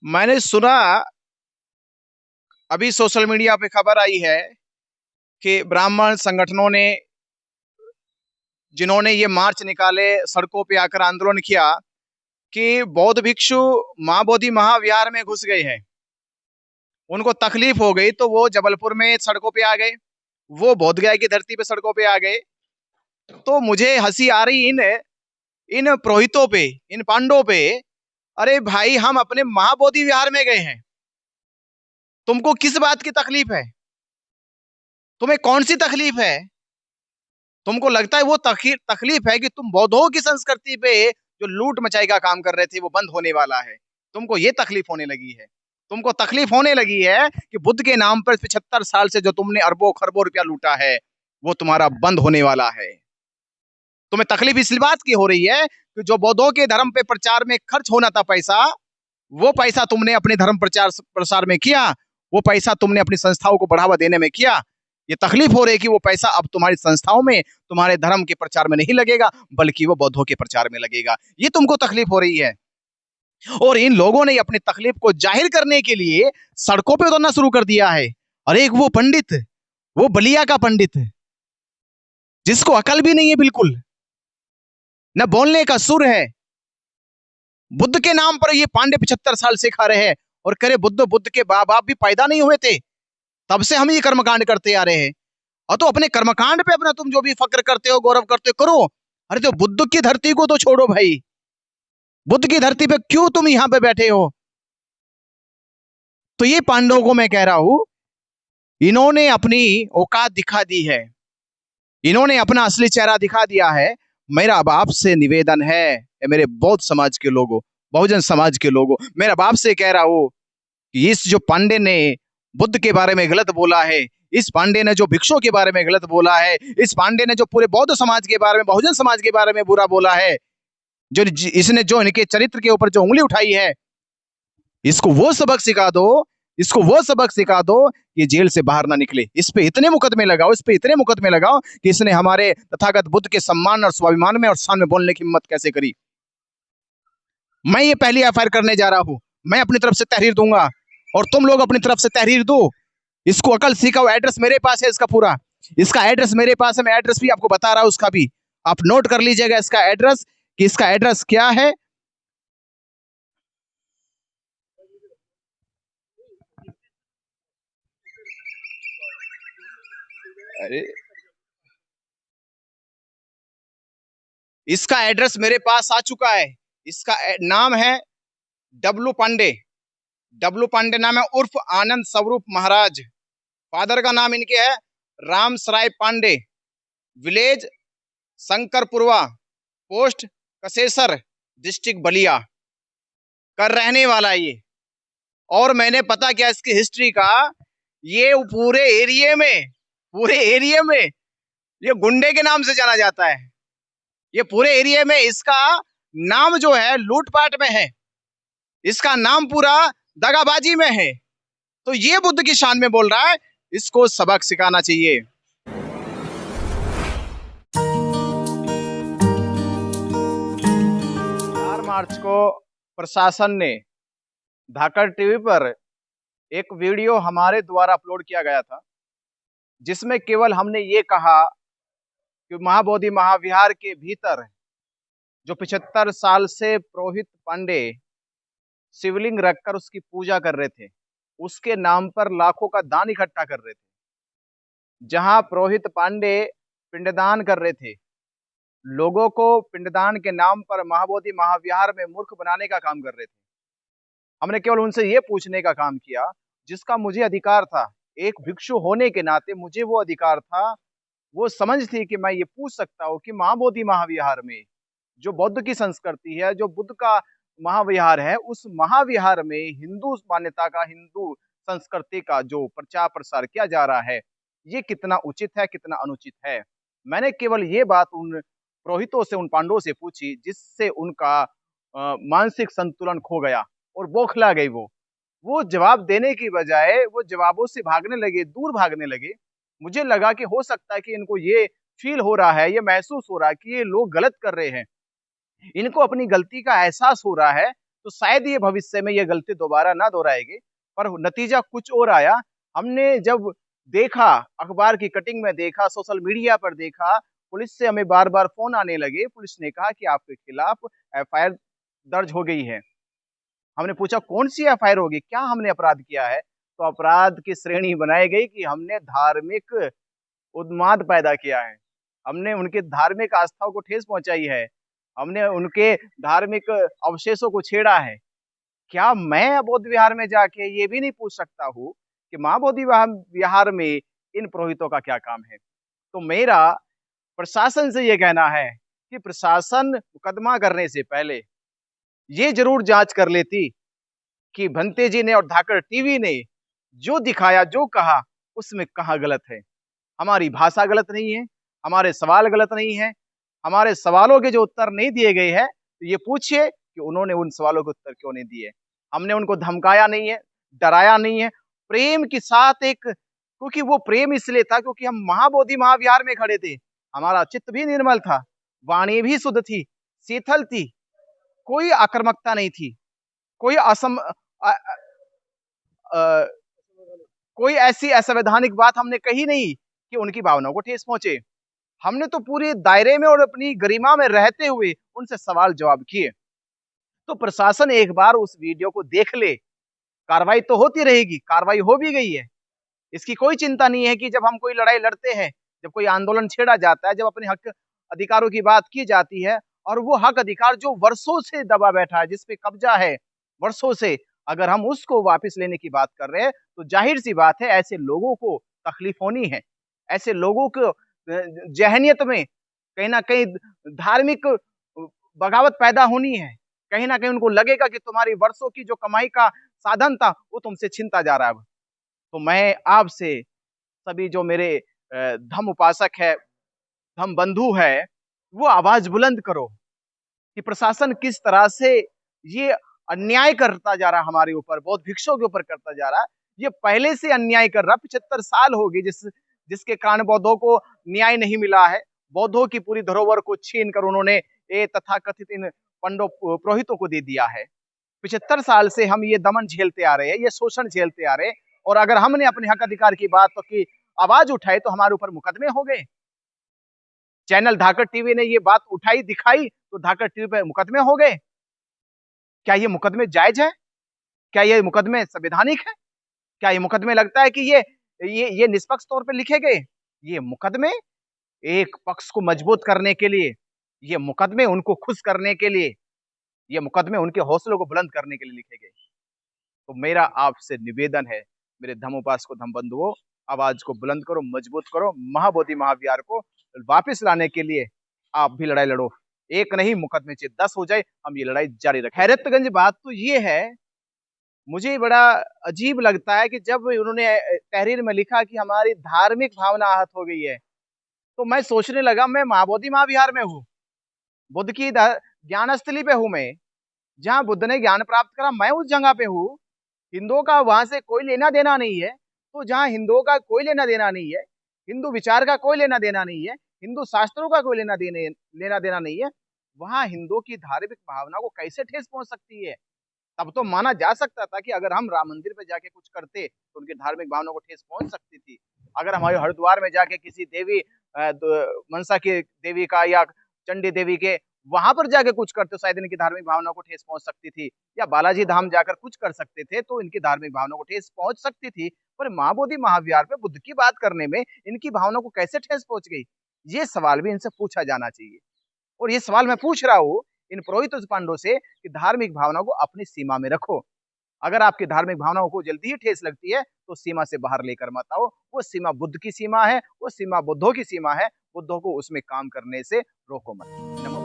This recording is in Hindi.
मैंने सुना, अभी सोशल मीडिया पे खबर आई है कि ब्राह्मण संगठनों ने, जिन्होंने ये मार्च निकाले, सड़कों पे आकर आंदोलन किया कि बौद्ध भिक्षु महाबोधि महाविहार में घुस गए हैं। उनको तकलीफ हो गई तो वो जबलपुर में सड़कों पे आ गए, वो बोध गया की धरती पे सड़कों पे आ गए। तो मुझे हंसी आ रही इन इन पुरोहितों पे, इन पांडवों पे। अरे भाई, हम अपने महाबोधि विहार में गए हैं, तुमको किस बात की तकलीफ है? तुम्हें कौन सी तकलीफ है? तुमको लगता है वो तकलीफ है कि तुम बौद्धों की संस्कृति पे जो लूट मचाई का काम कर रहे थे वो बंद होने वाला है? तुमको ये तकलीफ होने लगी है? तुमको तकलीफ होने लगी है कि बुद्ध के नाम पर 75 साल से जो तुमने अरबों खरबों रुपया लूटा है वो तुम्हारा बंद होने वाला है। तुम्हें तकलीफ इस बात की हो रही है कि जो बौद्धों के धर्म पे प्रचार में खर्च होना था पैसा, वो पैसा तुमने अपने धर्म प्रचार प्रसार में किया, वो पैसा तुमने अपनी संस्थाओं को बढ़ावा देने में किया। ये तकलीफ हो रही है कि वो पैसा अब तुम्हारी संस्थाओं में, तुम्हारे धर्म के प्रचार में नहीं लगेगा, बल्कि वो बौद्धों के प्रचार में लगेगा। ये तुमको तकलीफ हो रही है। और इन लोगों ने अपनी तकलीफ को जाहिर करने के लिए सड़कों पे उतरना शुरू कर दिया है। और एक वो पंडित, वो बलिया का पंडित, जिसको अकल भी नहीं है बिल्कुल, न बोलने का सुर है, बुद्ध के नाम पर ये पांडे 75 साल से खा रहे हैं और करे बुद्ध, बुद्ध के बाप भी पैदा नहीं हुए थे तब से हम ये कर्मकांड करते आ रहे हैं। और तो अपने कर्मकांड पे अपना तुम जो भी फक्र करते हो, गौरव करते हो, करो। अरे तो बुद्ध की धरती को तो छोड़ो भाई, बुद्ध की धरती पे क्यों तुम यहां पे बैठे हो? तो ये पांडवों को मैं कह रहा हूं, इन्होंने अपनी औकात दिखा दी है, इन्होंने अपना असली चेहरा दिखा दिया है। मेरा अब आपसे निवेदन है, मेरे बौद्ध समाज के लोगों, बहुजन समाज के लोगों, मेरा बाप से कह रहा हूं कि इस जो पांडे ने बुद्ध के बारे में गलत बोला है, इस पांडे ने जो भिक्षुओं के बारे में गलत बोला है, इस पांडे ने जो पूरे बौद्ध समाज के बारे में, बहुजन समाज के बारे में बुरा बोला है, जो इसने जो इनके चरित्र के ऊपर जो उंगली उठाई है, इसको वो सबक सिखा दो, इसको वो सबक सिखा दो कि जेल से बाहर ना निकले। इस पे इतने मुकदमे लगाओ, इस पे इतने मुकदमे लगाओ कि इसने हमारे तथागत बुद्ध के सम्मान और स्वाभिमान में और शान में बोलने की हिम्मत कैसे करी। मैं ये पहली एफआईआर करने जा रहा हूं, मैं अपनी तरफ से तहरीर दूंगा और तुम लोग अपनी तरफ से तहरीर दो। इसको अकल सिखाओ। एड्रेस मेरे पास है, इसका पूरा, इसका एड्रेस मेरे पास है, मैं एड्रेस भी आपको बता रहा हूं, उसका भी आप नोट कर लीजिएगा इसका एड्रेस, कि इसका एड्रेस क्या है। अरे, इसका एड्रेस मेरे पास आ चुका है। इसका नाम है डब्लू पांडे, डब्लू पांडे नाम है, उर्फ आनंद स्वरूप महाराज। फादर का नाम इनके है Ram Sarai Pandey, village Shankarpurwa, post Kasesar, district Ballia का रहने वाला है ये। और मैंने पता किया इसकी हिस्ट्री का, ये पूरे एरिया में ये गुंडे के नाम से जाना जाता है। ये पूरे एरिया में इसका नाम जो है लूटपाट में है, इसका नाम पूरा दगाबाजी में है। तो ये बुद्ध की शान में बोल रहा है, इसको सबक सिखाना चाहिए। 4 मार्च को प्रशासन ने धाकड़ टीवी पर एक वीडियो हमारे द्वारा अपलोड किया गया था, जिसमें केवल हमने ये कहा कि महाबोधि महाविहार के भीतर जो 75 साल से पुरोहित पांडे शिवलिंग रखकर उसकी पूजा कर रहे थे, उसके नाम पर लाखों का दान इकट्ठा कर रहे थे। जहां पुरोहित पांडे पिंडदान कर रहे थे, लोगों को पिंडदान के नाम पर महाबोधि महाविहार में मूर्ख बनाने का काम कर रहे थे। हमने केवल उनसे ये पूछने का काम किया, जिसका मुझे अधिकार था, एक भिक्षु होने के नाते मुझे वो अधिकार था, वो समझ थी कि मैं ये पूछ सकता हूँ कि महाबोधि महाविहार में जो बौद्ध की संस्कृति है, जो बुद्ध का महाविहार है, उस महाविहार में हिंदू मान्यता का, हिंदू संस्कृति का जो प्रचार प्रसार किया जा रहा है, ये कितना उचित है, कितना अनुचित है। मैंने केवल ये बात उन पुरोहितों से, उन पांडवों से पूछी, जिससे उनका मानसिक संतुलन खो गया और बौखला गई। वो जवाब देने की बजाय वो जवाबों से भागने लगे, दूर भागने लगे। मुझे लगा कि हो सकता है कि इनको ये फील हो रहा है, ये महसूस हो रहा है कि ये लोग गलत कर रहे हैं, इनको अपनी गलती का एहसास हो रहा है। तो शायद ये भविष्य में ये गलती दोबारा ना दोहराएगी। पर नतीजा कुछ और आया। हमने जब देखा, अखबार की कटिंग में देखा, सोशल मीडिया पर देखा, पुलिस से हमें बार बार फोन आने लगे। पुलिस ने कहा कि आपके खिलाफ एफआईआर दर्ज हो गई है। हमने पूछा कौन सी एफआईआर होगी, क्या हमने अपराध किया है? तो अपराध की श्रेणी बनाई गई कि हमने धार्मिक उन्माद पैदा किया है, हमने उनके धार्मिक आस्थाओं को ठेस पहुंचाई है, हमने उनके धार्मिक अवशेषों को छेड़ा है। क्या मैं बौद्ध विहार में जाके ये भी नहीं पूछ सकता हूँ कि माँ बोधि विहार में इन पुरोहितों का क्या काम है? तो मेरा प्रशासन से ये कहना है कि प्रशासन मुकदमा करने से पहले ये जरूर जांच कर लेती कि भंते जी ने और धाकड़ टीवी ने जो दिखाया, जो कहा, उसमें कहाँ गलत है। हमारी भाषा गलत नहीं है, हमारे सवाल गलत नहीं है, हमारे सवालों के जो उत्तर नहीं दिए गए हैं, तो ये पूछिए कि उन्होंने उन सवालों के उत्तर क्यों नहीं दिए। हमने उनको धमकाया नहीं है, डराया नहीं है, प्रेम के साथ एक, क्योंकि वो प्रेम इसलिए था क्योंकि हम महाबोधि महाविहार में खड़े थे, हमारा चित्त भी निर्मल था, वाणी भी शुद्ध थी, शीतल थी, कोई आक्रामकता नहीं थी, कोई कोई ऐसी असंवैधानिक बात हमने कही नहीं कि उनकी भावनाओं को ठेस पहुंचे। हमने तो पूरे दायरे में और अपनी गरिमा में रहते हुए उनसे सवाल जवाब किए। तो प्रशासन एक बार उस वीडियो को देख ले, कार्रवाई तो होती रहेगी, कार्रवाई हो भी गई है, इसकी कोई चिंता नहीं है कि जब हम कोई लड़ाई लड़ते हैं, जब कोई आंदोलन छेड़ा जाता है, जब अपने हक अधिकारों की बात की जाती है और वो हक अधिकार जो वर्षों से दबा बैठा है, जिसपे कब्जा है वर्षों से, अगर हम उसको वापस लेने की बात कर रहे हैं तो जाहिर सी बात है ऐसे लोगों को तकलीफ होनी है। ऐसे लोगों को जहनियत में कहीं ना कहीं धार्मिक बगावत पैदा होनी है। कहीं ना कहीं उनको लगेगा कि तुम्हारी वर्षों की जो कमाई का साधन था वो तुमसे छीनता जा रहा है। तो मैं आपसे सभी जो मेरे धम उपासक है, धम बंधु है, वो आवाज बुलंद करो कि प्रशासन किस तरह से ये अन्याय करता जा रहा है, हमारे ऊपर, बौद्ध भिक्षुओं के ऊपर करता जा रहा है। ये पहले से अन्याय कर रहा, 75 साल हो गए जिसके कारण बौद्धों को न्याय नहीं मिला है। बौद्धों की पूरी धरोहर को छीन कर उन्होंने ये तथाकथित इन पंडो पुरोहितों को दे दिया है। 75 साल से हम ये दमन झेलते आ रहे हैं, ये शोषण झेलते आ रहे हैं, और अगर हमने अपने हक अधिकार की बात की आवाज उठाई तो हमारे ऊपर मुकदमे हो गए। चैनल धाकड़ टीवी ने ये बात उठाई, दिखाई, तो धाकड़ टीवी पे मुकदमे हो गए। क्या ये मुकदमे जायज है? क्या ये मुकदमे संवैधानिक है? क्या ये मुकदमे लगता है कि ये निष्पक्ष तौर पे लिखे गए? ये मुकदमे एक पक्ष को मजबूत करने के लिए, ये मुकदमे उनको खुश करने के लिए, ये मुकदमे उनके हौसलों को बुलंद करने के लिए लिखे गए। तो मेरा आपसे निवेदन है, मेरे धम उपासकों, धम बंधुओं, आवाज को बुलंद करो, मजबूत करो, महाबोधि महाविहार को वापस लाने के लिए आप भी लड़ाई लड़ो। एक नहीं, मुकदमे चाहे 10 हो जाए, हम ये लड़ाई जारी रखें। हैरतगंज बात तो ये है, मुझे बड़ा अजीब लगता है कि जब उन्होंने तहरीर में लिखा कि हमारी धार्मिक भावना आहत हो गई है, तो मैं सोचने लगा मैं महाबोधि महाविहार में हूँ, बुद्ध की ज्ञान स्थली पे हूँ मैं, जहाँ बुद्ध ने ज्ञान प्राप्त करा, मैं उस जगह पे हूँ। हिंदुओं का वहां से कोई लेना देना नहीं है। तो जहाँ हिंदुओं का कोई लेना देना नहीं है, हिंदू विचार का कोई लेना देना नहीं है, हिंदू शास्त्रों का कोई लेना देना नहीं है, वहां हिंदुओं की धार्मिक भावना को कैसे ठेस पहुंच सकती है? तब तो माना जा सकता था कि अगर हम राम मंदिर पे जाके कुछ करते तो उनकी धार्मिक भावना को ठेस पहुंच सकती थी। अगर हमारे हरिद्वार में जाके किसी देवी, मनसा की देवी का या चंडी देवी के वहां पर जाके कुछ करते तो शायद इनकी धार्मिक भावना को ठेस पहुंच सकती थी, या बालाजी धाम जाकर कुछ कर सकते थे तो इनकी धार्मिक भावना को ठेस पहुंच सकती थी। पर महाबोधि महाविहार पे बुद्ध की बात करने में इनकी भावना को कैसे ठेस पहुंच गई? ये सवाल भी इनसे पूछा जाना चाहिए। और ये सवाल मैं पूछ रहा हूँ इन पुरोहित पांडवों से कि धार्मिक भावना को अपनी सीमा में रखो। अगर आपकी धार्मिक भावनाओं को जल्दी ही ठेस लगती है तो सीमा से बाहर लेकर मत आओ। वो सीमा बुद्ध की सीमा है, वो सीमा बुद्धों की सीमा है। बुद्धों को उसमें काम करने से रोको मत। नमस्कार।